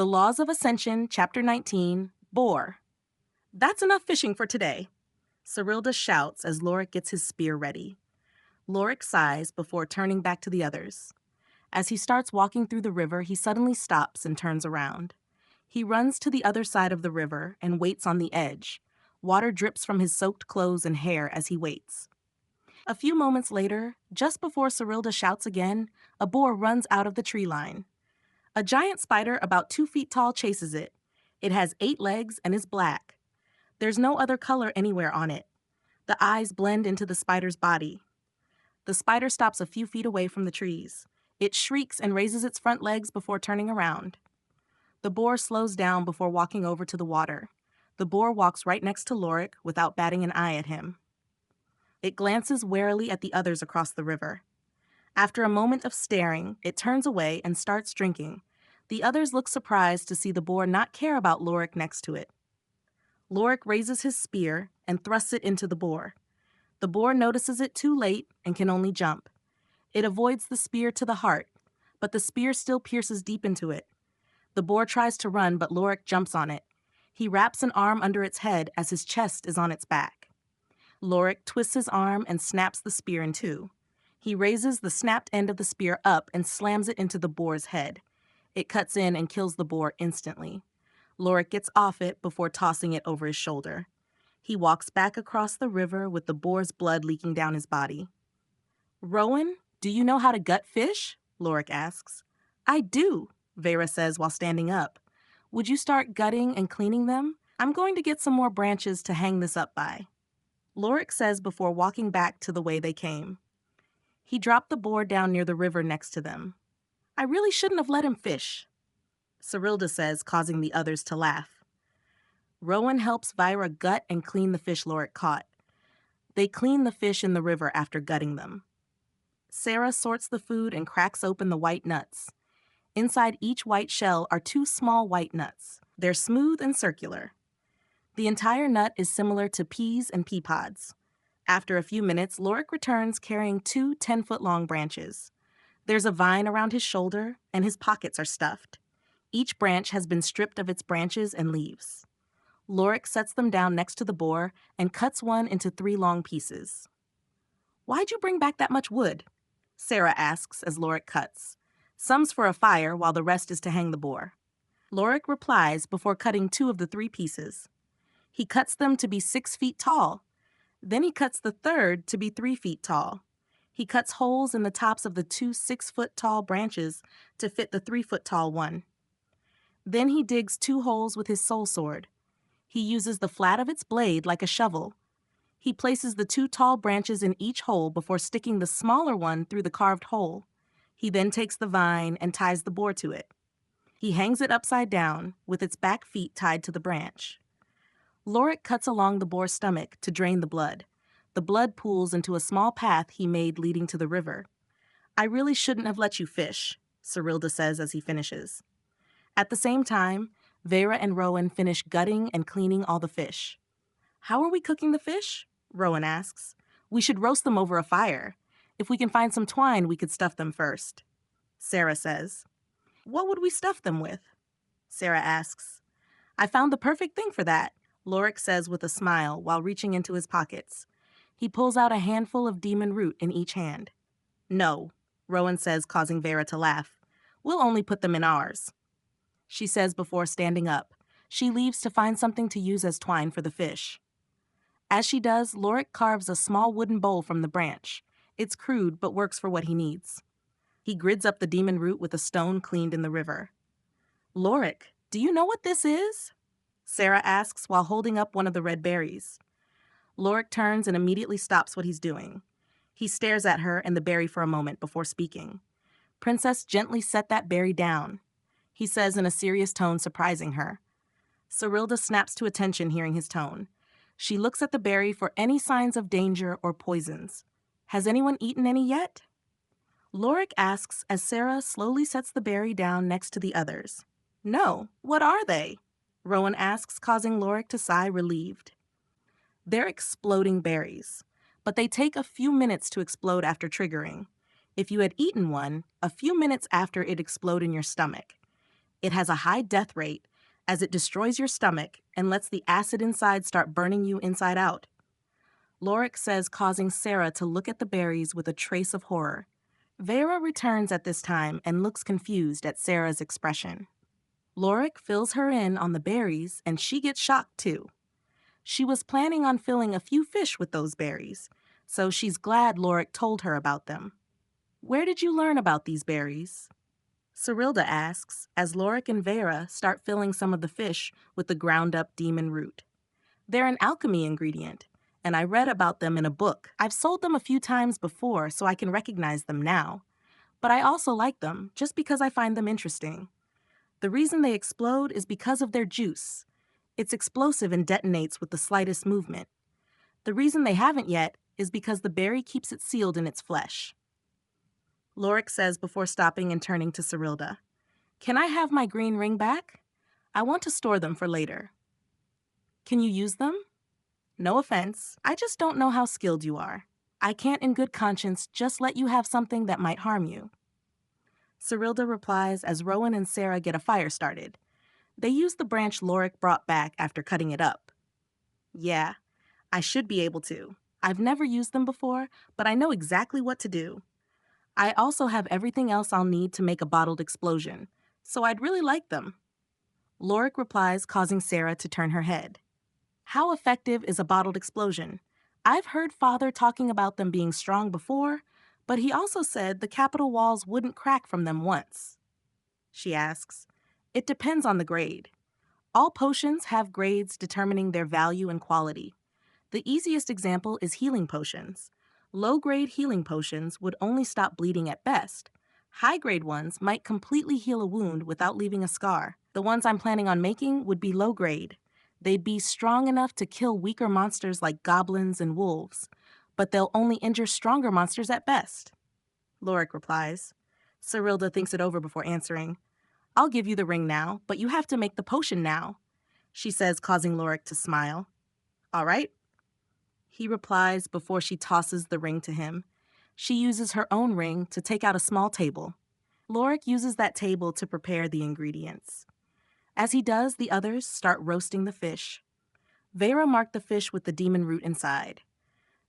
The Laws of Ascension, Chapter 19, Boar. That's enough fishing for today. Cyrilda shouts as Lorik gets his spear ready. Lorik sighs before turning back to the others. As he starts walking through the river, he suddenly stops and turns around. He runs to the other side of the river and waits on the edge. Water drips from his soaked clothes and hair as he waits. A few moments later, just before Cyrilda shouts again, a boar runs out of the tree line. A giant spider about 2 feet tall chases it. It has 8 legs and is black. There's no other color anywhere on it. The eyes blend into the spider's body. The spider stops a few feet away from the trees. It shrieks and raises its front legs before turning around. The boar slows down before walking over to the water. The boar walks right next to Lorik without batting an eye at him. It glances warily at the others across the river. After a moment of staring, it turns away and starts drinking. The others look surprised to see the boar not care about Lorik next to it. Lorik raises his spear and thrusts it into the boar. The boar notices it too late and can only jump. It avoids the spear to the heart, but the spear still pierces deep into it. The boar tries to run, but Lorik jumps on it. He wraps an arm under its head as his chest is on its back. Lorik twists his arm and snaps the spear in two. He raises the snapped end of the spear up and slams it into the boar's head. It cuts in and kills the boar instantly. Lorik gets off it before tossing it over his shoulder. He walks back across the river with the boar's blood leaking down his body. "Rowan, do you know how to gut fish?" Lorik asks. "I do," Vera says while standing up. "Would you start gutting and cleaning them? I'm going to get some more branches to hang this up by," Lorik says before walking back to the way they came. He dropped the boar down near the river next to them. "I really shouldn't have let him fish," Cyrilda says, causing the others to laugh. Rowan helps Vira gut and clean the fish Lorik caught. They clean the fish in the river after gutting them. Sarah sorts the food and cracks open the white nuts. Inside each white shell are 2 small white nuts. They're smooth and circular. The entire nut is similar to peas and pea pods. After a few minutes, Lorik returns carrying 2 10-foot-long branches. There's a vine around his shoulder, and his pockets are stuffed. Each branch has been stripped of its branches and leaves. Lorik sets them down next to the boar and cuts one into 3 long pieces. "Why'd you bring back that much wood?" Sarah asks as Lorik cuts. "Some's for a fire, while the rest is to hang the boar." Lorik replies before cutting 2 of the 3 pieces. He cuts them to be 6 feet tall. Then he cuts the third to be 3 feet tall. He cuts holes in the tops of the 2 6-foot-tall branches to fit the 3-foot-tall one. Then he digs 2 holes with his soul sword. He uses the flat of its blade like a shovel. He places the 2 tall branches in each hole before sticking the smaller one through the carved hole. He then takes the vine and ties the boar to it. He hangs it upside down, with its back feet tied to the branch. Lorik cuts along the boar's stomach to drain the blood. The blood pools into a small path he made leading to the river. "I really shouldn't have let you fish," Cyrilda says as he finishes. At the same time, Vera and Rowan finish gutting and cleaning all the fish. "How are we cooking the fish?" Rowan asks. "We should roast them over a fire. If we can find some twine, we could stuff them first," Sarah says. "What would we stuff them with?" Sarah asks. "I found the perfect thing for that," Lorik says with a smile while reaching into his pockets. He pulls out a handful of demon root in each hand. "No," Rowan says, causing Vera to laugh. "We'll only put them in ours," she says before standing up. She leaves to find something to use as twine for the fish. As she does, Lorik carves a small wooden bowl from the branch. It's crude, but works for what he needs. He grids up the demon root with a stone cleaned in the river. "Lorik, do you know what this is?" Sarah asks while holding up one of the red berries. Lorik turns and immediately stops what he's doing. He stares at her and the berry for a moment before speaking. "Princess gently set that berry down," he says in a serious tone, surprising her. Cyrilda snaps to attention hearing his tone. She looks at the berry for any signs of danger or poisons. "Has anyone eaten any yet?" Lorik asks as Sarah slowly sets the berry down next to the others. "No, what are they?" Rowan asks, causing Lorik to sigh relieved. "They're exploding berries, but they take a few minutes to explode after triggering. If you had eaten one, a few minutes after it explode in your stomach. It has a high death rate as it destroys your stomach and lets the acid inside start burning you inside out. Lorik says, causing Sarah to look at the berries with a trace of horror. Vera returns at this time and looks confused at Sarah's expression. Lorik fills her in on the berries and she gets shocked too. She was planning on filling a few fish with those berries, so she's glad Lorik told her about them. Where did you learn about these berries? Cyrilda asks as Lorik and Vera start filling some of the fish with the ground-up demon root. They're an alchemy ingredient, and I read about them in a book. I've sold them a few times before, so I can recognize them now. But I also like them, just because I find them interesting. The reason they explode is because of their juice. It's explosive and detonates with the slightest movement. The reason they haven't yet is because the berry keeps it sealed in its flesh. Lorik says before stopping and turning to Cyrilda, "Can I have my green ring back? I want to store them for later." "Can you use them?" "No offense, I just don't know how skilled you are. I can't in good conscience just let you have something that might harm you." Cyrilda replies as Rowan and Sarah get a fire started. They use the branch Lorik brought back after cutting it up. "Yeah, I should be able to. I've never used them before, but I know exactly what to do. I also have everything else I'll need to make a bottled explosion, so I'd really like them." Lorik replies, causing Sarah to turn her head. "How effective is a bottled explosion? I've heard Father talking about them being strong before, but he also said the capital walls wouldn't crack from them once." She asks, "It depends on the grade. All potions have grades determining their value and quality. The easiest example is healing potions. Low-grade healing potions would only stop bleeding at best. High-grade ones might completely heal a wound without leaving a scar. The ones I'm planning on making would be low-grade. They'd be strong enough to kill weaker monsters like goblins and wolves, but they'll only injure stronger monsters at best." Lorik replies. Cyrilda thinks it over before answering. "I'll give you the ring now, but you have to make the potion now," she says, causing Lorik to smile. "All right," he replies before she tosses the ring to him. She uses her own ring to take out a small table. Lorik uses that table to prepare the ingredients. As he does, the others start roasting the fish. Vera marked the fish with the demon root inside.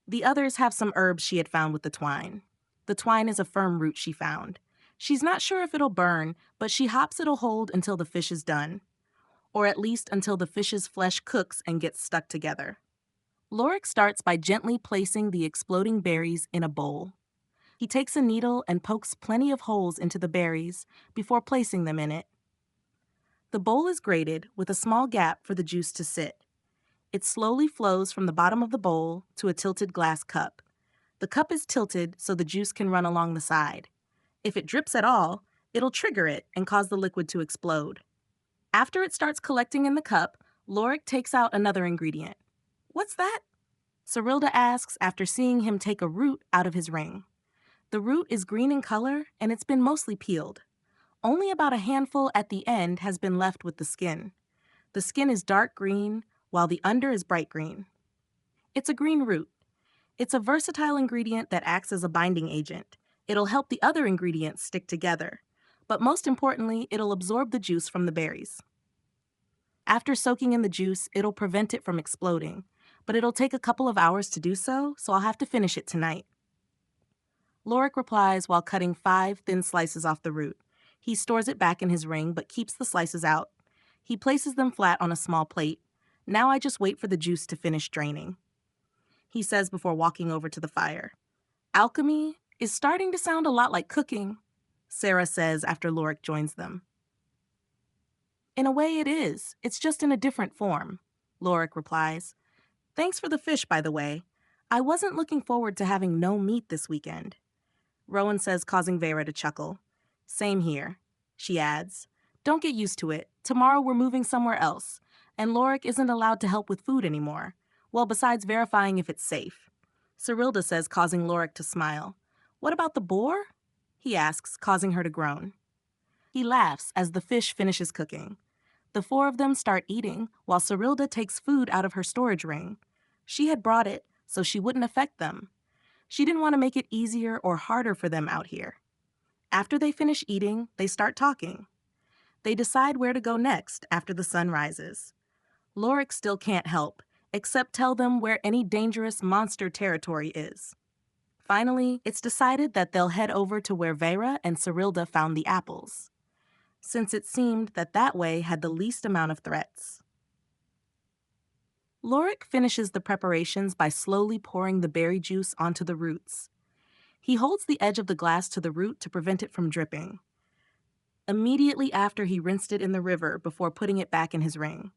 The others have some herbs she had found with the twine. The twine is a firm root she found. She's not sure if it'll burn, but she hopes it'll hold until the fish is done, or at least until the fish's flesh cooks and gets stuck together. Lorik starts by gently placing the exploding berries in a bowl. He takes a needle and pokes plenty of holes into the berries before placing them in it. The bowl is grated with a small gap for the juice to sit. It slowly flows from the bottom of the bowl to a tilted glass cup. The cup is tilted so the juice can run along the side. If it drips at all, it'll trigger it and cause the liquid to explode. After it starts collecting in the cup, Lorik takes out another ingredient. "What's that?" Cyrilda asks after seeing him take a root out of his ring. The root is green in color and it's been mostly peeled. Only about a handful at the end has been left with the skin. The skin is dark green, while the under is bright green. It's a green root. It's a versatile ingredient that acts as a binding agent. It'll help the other ingredients stick together. But most importantly, it'll absorb the juice from the berries. After soaking in the juice, it'll prevent it from exploding. But it'll take a couple of hours to do so I'll have to finish it tonight. Lorik replies while cutting 5 thin slices off the root. He stores it back in his ring, but keeps the slices out. He places them flat on a small plate. "Now I just wait for the juice to finish draining," he says before walking over to the fire. "Alchemy is starting to sound a lot like cooking," Sarah says after Lorik joins them. "In a way it is. It's just in a different form," Lorik replies. "Thanks for the fish, by the way. I wasn't looking forward to having no meat this weekend," Rowan says, causing Vera to chuckle. "Same here," she adds. "Don't get used to it. Tomorrow we're moving somewhere else, and Lorik isn't allowed to help with food anymore. Well, besides verifying if it's safe." Cyrilda says, causing Lorik to smile. "What about the boar?" he asks, causing her to groan. He laughs as the fish finishes cooking. The 4 of them start eating, while Cyrilda takes food out of her storage ring. She had brought it, so she wouldn't affect them. She didn't want to make it easier or harder for them out here. After they finish eating, they start talking. They decide where to go next after the sun rises. Lorik still can't help, except tell them where any dangerous monster territory is. Finally, it's decided that they'll head over to where Vera and Cyrilda found the apples, since it seemed that that way had the least amount of threats. Lorik finishes the preparations by slowly pouring the berry juice onto the roots. He holds the edge of the glass to the root to prevent it from dripping. Immediately after, he rinsed it in the river before putting it back in his ring.